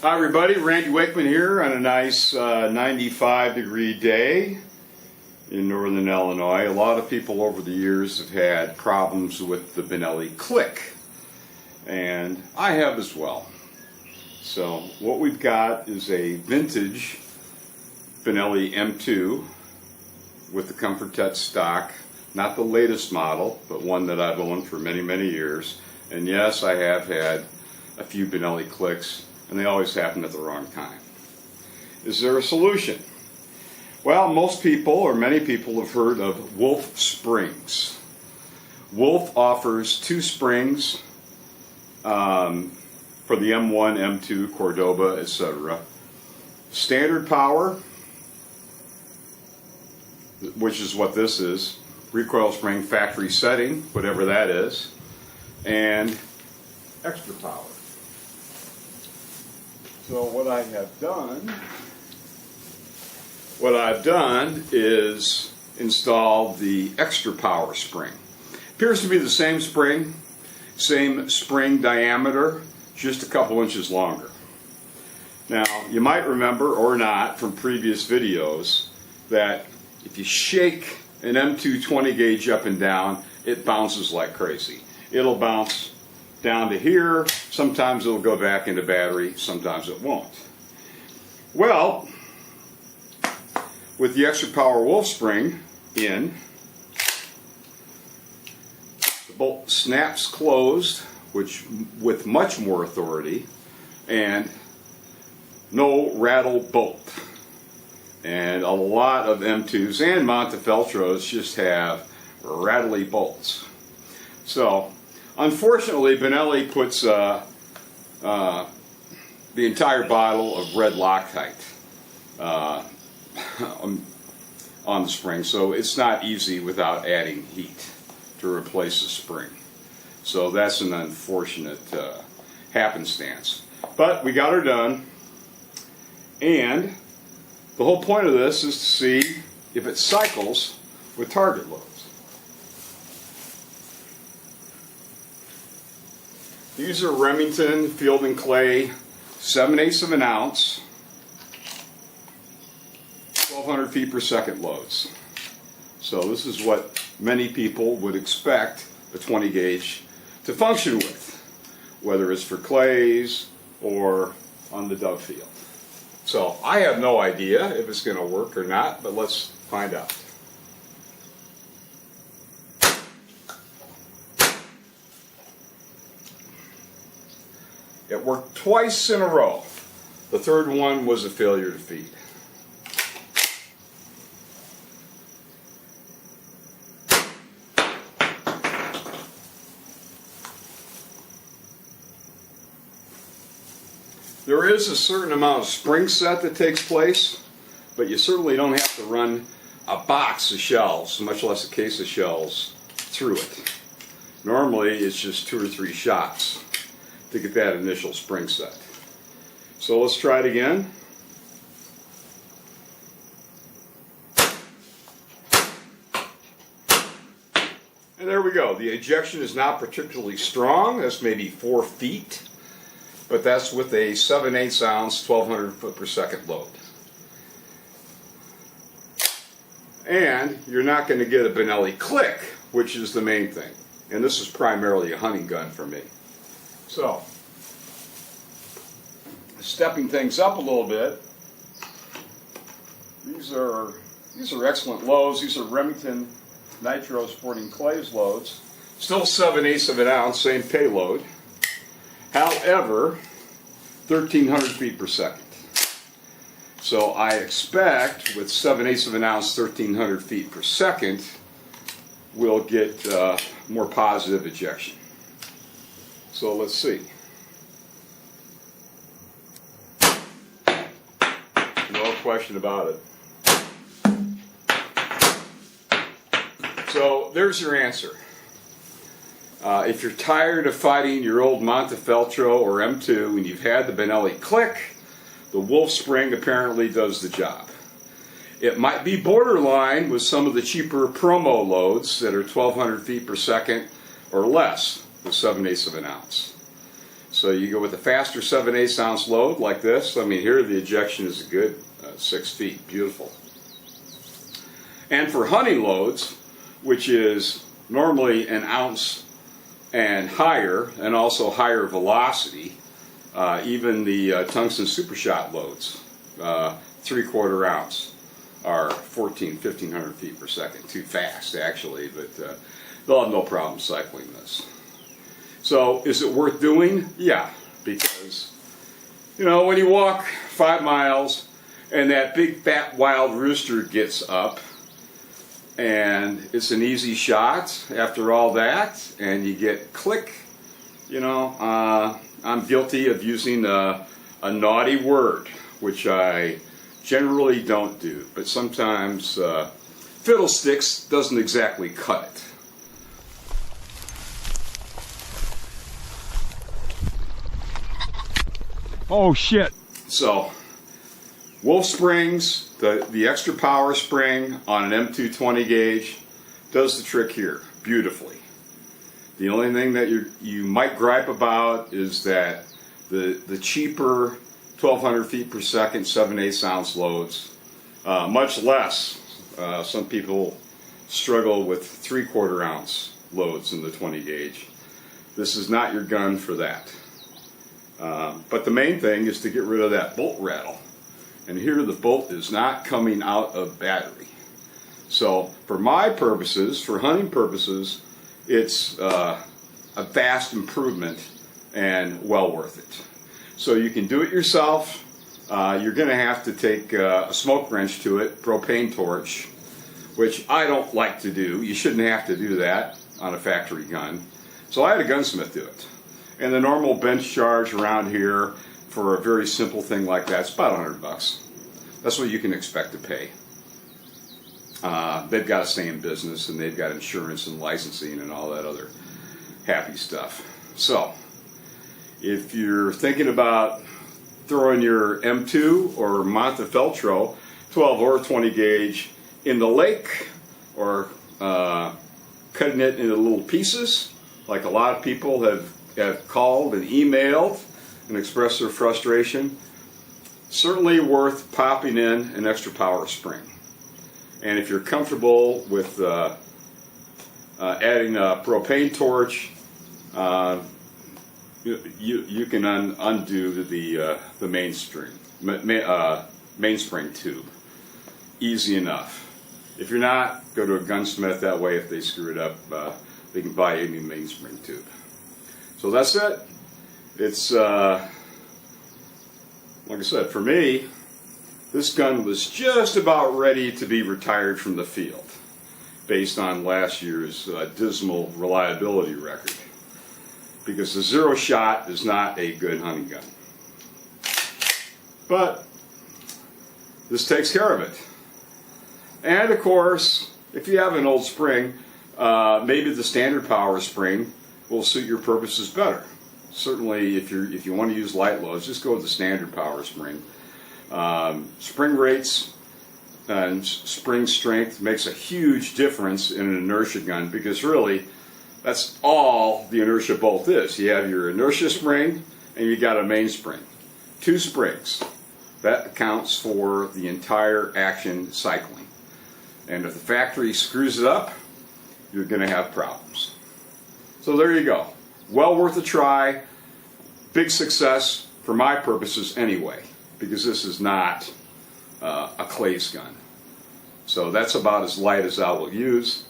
Hi everybody, Randy Wakeman here on a nice 95-degree day in northern Illinois. A lot of people over the years have had problems with the Benelli click, and I have as well. So what we've got is a vintage Benelli M2 with the Comfort stock, not the latest model, but one that I've owned for many years. And yes, I have had a few Benelli clicks, and they always happen at the wrong time. Is there a solution? Well, most people, or many people, have heard of Wolf springs. Wolf offers two springs for the M1, M2, Cordoba, etc. Standard power, which is what this is, recoil spring factory setting, whatever that is, and extra power. So what I've done is install the extra power spring. Appears to be the same spring diameter, just a couple inches longer. Now, you might remember, or not, from previous videos, that if you shake an M2 20 gauge up and down, it bounces like crazy. It'll bounce down to here, sometimes it'll go back into battery, sometimes it won't. Well, with the extra power Wolf spring in, the bolt snaps closed, with much more authority, and no rattle bolt. And a lot of M2s and Montefeltros just have rattly bolts. So unfortunately, Benelli puts the entire bottle of red Loctite on the spring, so it's not easy without adding heat to replace the spring. So that's an unfortunate happenstance. But we got her done, and the whole point of this is to see if it cycles with target loads. These are Remington Field and Clay 7/8 of an ounce, 1200 feet per second loads. So this is what many people would expect a 20 gauge to function with, whether it's for clays or on the dove field. So I have no idea if it's going to work or not, but let's find out. It worked twice in a row. The third one was a failure to feed. There is a certain amount of spring set that takes place, but you certainly don't have to run a box of shells, much less a case of shells, through it. Normally it's just 2 or 3 shots to get that initial spring set. So let's try it again. And there we go. The ejection is not particularly strong. That's maybe 4 feet. But that's with a 7/8 ounce, 1200 foot per second load. And you're not going to get a Benelli click, which is the main thing. And this is primarily a hunting gun for me. So, stepping things up a little bit, these are excellent loads. These are Remington Nitro Sporting Clays loads. Still 7/8 of an ounce, same payload. However, 1300 feet per second. So I expect with 7/8 of an ounce, 1300 feet per second, we'll get more positive ejection. So let's see. No question about it. So there's your answer. If you're tired of fighting your old Montefeltro or M2 and you've had the Benelli click, the Wolf spring apparently does the job. It might be borderline with some of the cheaper promo loads that are 1200 feet per second or less with 7/8 of an ounce. So you go with a faster 7/8 ounce load like this. I mean, here the ejection is a good 6 feet. Beautiful. And for hunting loads, which is normally an ounce and higher, and also higher velocity, even the tungsten super shot loads, 3/4 ounce, are 1,500 feet per second. Too fast, actually, but they'll have no problem cycling this. So, is it worth doing? Yeah, because, you know, when you walk 5 miles and that big fat wild rooster gets up, and it's an easy shot after all that, and you get click, you know, I'm guilty of using a naughty word, which I generally don't do, but sometimes fiddlesticks doesn't exactly cut it. Oh shit. So, Wolf Springs, the extra power spring on an M220 gauge does the trick here beautifully. The only thing that you might gripe about is that the cheaper 1,200 feet per second 7/8 ounce loads, much less. Some people struggle with 3/4 ounce loads in the 20 gauge. This is not your gun for that. But the main thing is to get rid of that bolt rattle. And here the bolt is not coming out of battery. So for my purposes, for hunting purposes, it's a vast improvement and well worth it. So you can do it yourself. You're going to have to take a smoke wrench to it, propane torch, which I don't like to do. You shouldn't have to do that on a factory gun. So I had a gunsmith do it. And the normal bench charge around here for a very simple thing like that, it's about $100. That's what you can expect to pay. They've got to stay in business, and they've got insurance and licensing and all that other happy stuff. So, if you're thinking about throwing your M2 or Montefeltro 12 or 20 gauge in the lake, or cutting it into little pieces, like a lot of people have called and emailed and expressed their frustration, certainly worth popping in an extra power spring. And if you're comfortable with adding a propane torch, you can undo the mainspring tube. Easy enough. If you're not, go to a gunsmith. That way, if they screw it up, they can buy any mainspring tube. So that's it. It's like I said, for me, this gun was just about ready to be retired from the field based on last year's dismal reliability record, because the zero shot is not a good hunting gun. But this takes care of it. And of course, if you have an old spring, maybe the standard power spring will suit your purposes better. Certainly, if you want to use light loads, just go with the standard power spring. Spring rates and spring strength makes a huge difference in an inertia gun, because really, that's all the inertia bolt is. You have your inertia spring and you got a mainspring. 2 springs. That accounts for the entire action cycling. And if the factory screws it up, you're going to have problems. So there you go. Well worth a try. Big success for my purposes anyway, because this is not a Clays gun. So that's about as light as I will use.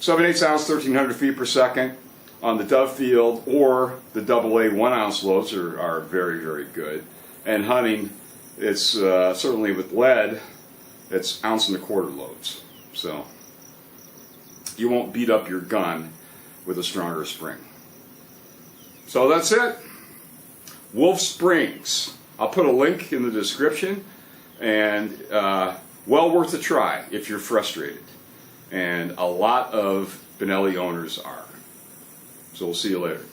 7/8 ounce, 1,300 feet per second on the dove field, or the AA 1 ounce loads are very, very good. And hunting, it's certainly with lead, it's 1.25 ounce loads. So you won't beat up your gun with a stronger spring. So that's it. Wolf Springs. I'll put a link in the description, and well worth a try if you're frustrated. And a lot of Benelli owners are. So we'll see you later.